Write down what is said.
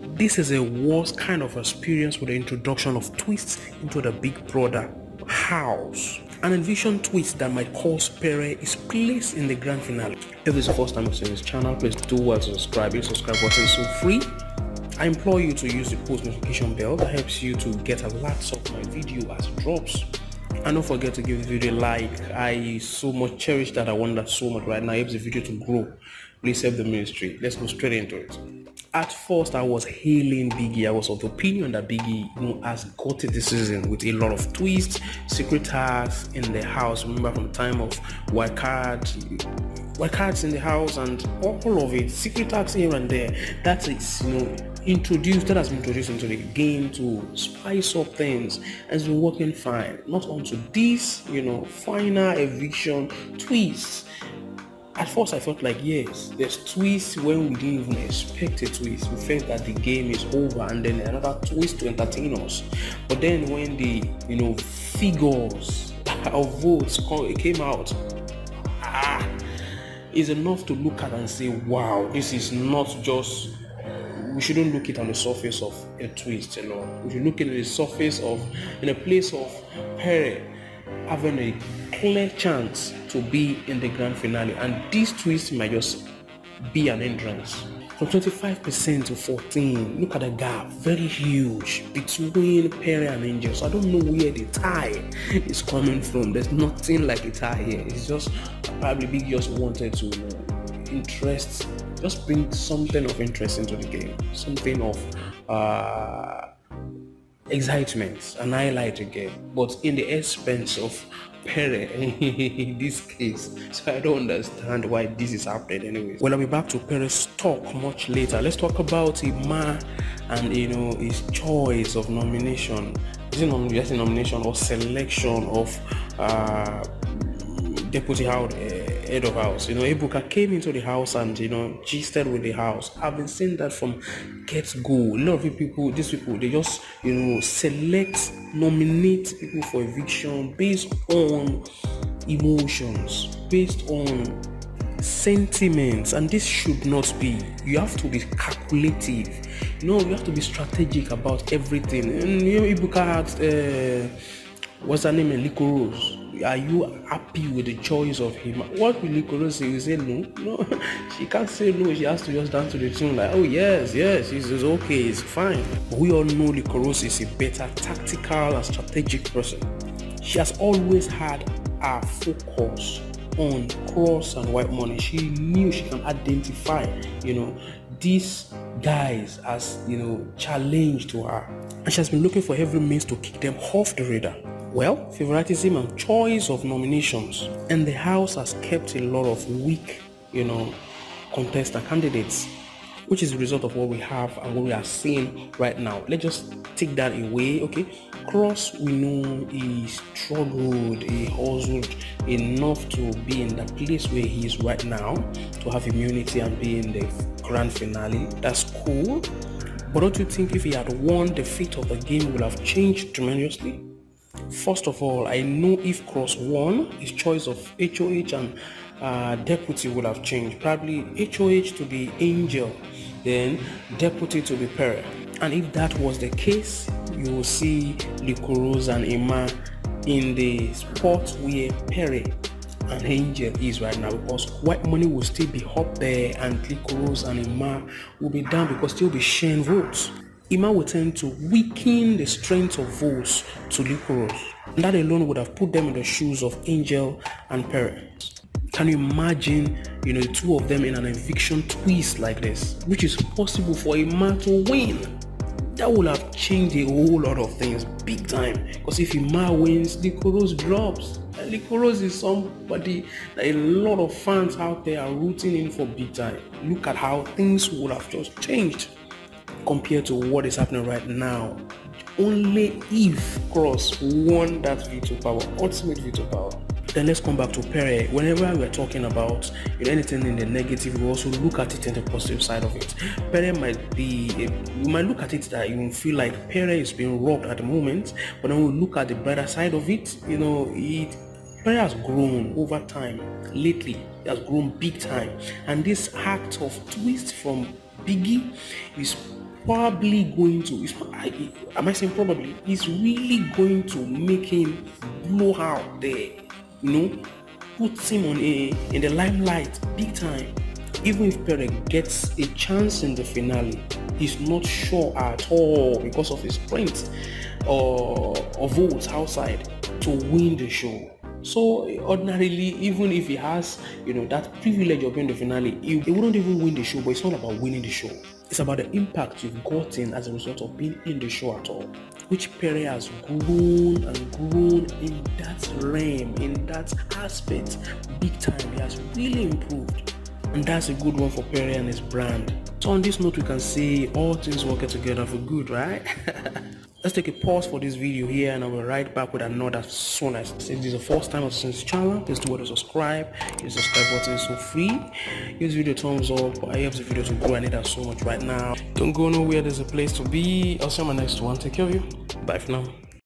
This is a worst kind of experience with the introduction of twists into the Big Brother house. An envisioned twist that might cause Pere is placed in the grand finale. If this is the first time you've seen this channel, please do well to subscribe. The subscribe button is so free. I implore you to use the post notification bell that helps you to get alerts of my video as it drops. And don't forget to give the video a like. I so much cherish that. I want that so much right now. It helps the video to grow. Please help the ministry. Let's go straight into it. At first, I was hailing Biggie. I was of the opinion that Biggie, has got it this season with a lot of twists, secret tags in the house. Remember from the time of white cards in the house and all of it, secret tags here and there. That is, that has been introduced into the game to spice up things, and it's been working fine. Not onto this, final eviction twists. At first I felt like, yes, there's twists when we didn't even expect a twist. We felt that the game is over and then another twist to entertain us. But then when the figures of votes came out, is enough to look at and say, wow, this is not just, we shouldn't look it on the surface of a twist, We should look at the surface of, in a place of Pere having a clear chance to be in the grand finale, and this twist might just be an entrance. From 25% to 14%, look at the gap, very huge between Pere and Angel. So I don't know where the tie is coming from. There's nothing like a tie here. It's just probably Big just wanted to just bring something of interest into the game, something of excitement, an highlight again, but in the expense of Pere in this case. So I don't understand why this is happening anyways. Well, I'll be back to Pere's talk much later. Let's talk about Imma and his choice of nomination. Is it just a nomination or selection of deputy head of house? Ebuka came into the house and gisted with the house. I've been saying that from get-go. A lot of people, these people, they just nominate people for eviction based on emotions, based on sentiments, and this should not be. You have to be calculative. You have to be strategic about everything. And Ebuka asked, what's her name? Liquorose. Are you happy with the choice of him? What will Liquorose say? You say no. She can't say no. She has to just dance to the tune like, oh yes, it's okay, it's fine. But we all know Liquorose is a better tactical and strategic person. She has always had her focus on cross and white money. She knew she can identify, these guys as challenge to her, and she has been looking for every means to kick them off the radar. Well, favoritism and choice of nominations, and the house has kept a lot of weak, contestant candidates, which is the result of what we have and what we are seeing right now. Let's just take that away, okay? Cross, we know he struggled, he hustled enough to be in the place where he is right now, to have immunity and be in the grand finale. That's cool. But don't you think if he had won, the fate of the game would have changed tremendously? First of all, I know if Cross won, his choice of HOH and deputy would have changed. Probably HOH to be Angel, then deputy to be Pere. And if that was the case, you will see liquorose and Imma in the spot where Pere and Angel is right now, because white money will still be up there and liquorose and Imma will be down because they'll be sharing votes. Imma will tend to weaken the strength of votes to liquorose. And that alone would have put them in the shoes of Angel and Pere. Can you imagine, the two of them in an eviction twist like this, which is possible for Imma to win? That would have changed a whole lot of things big time. Because if Imma wins, liquorose drops. And liquorose is somebody that a lot of fans out there are rooting in for big time. Look at how things would have just changed compared to what is happening right now. Only if Cross won that veto power, ultimate veto power. Then let's come back to Pere. Whenever we're talking about anything in the negative, we also look at it in the positive side of it. Pere we might look at it that you will feel like Pere is being robbed at the moment, but then we look at the brighter side of it. Pere has grown over time. Lately, he has grown big time, and this act of twist from Biggie is probably going to, am I saying probably, it's really going to make him blow out there, puts him in the limelight big time. Even if Pere gets a chance in the finale, he's not sure at all because of his print or votes outside to win the show. So ordinarily, even if he has, that privilege of being the finale, he wouldn't even win the show. But it's not about winning the show. It's about the impact you've gotten as a result of being in the show at all. Which Pere has grown and grown in that realm, in that aspect, big time. He has really improved. And that's a good one for Pere and his brand. So on this note, we can say all things working together for good, right? Let's take a pause for this video here, and I will be right back with another soon. If this is the first time of this channel, please do subscribe. The subscribe button is so free. Give this video a thumbs up. I help the video to grow. I need that so much right now. Don't go nowhere. There's a place to be. I'll see you on my next one. Take care of you. Bye for now.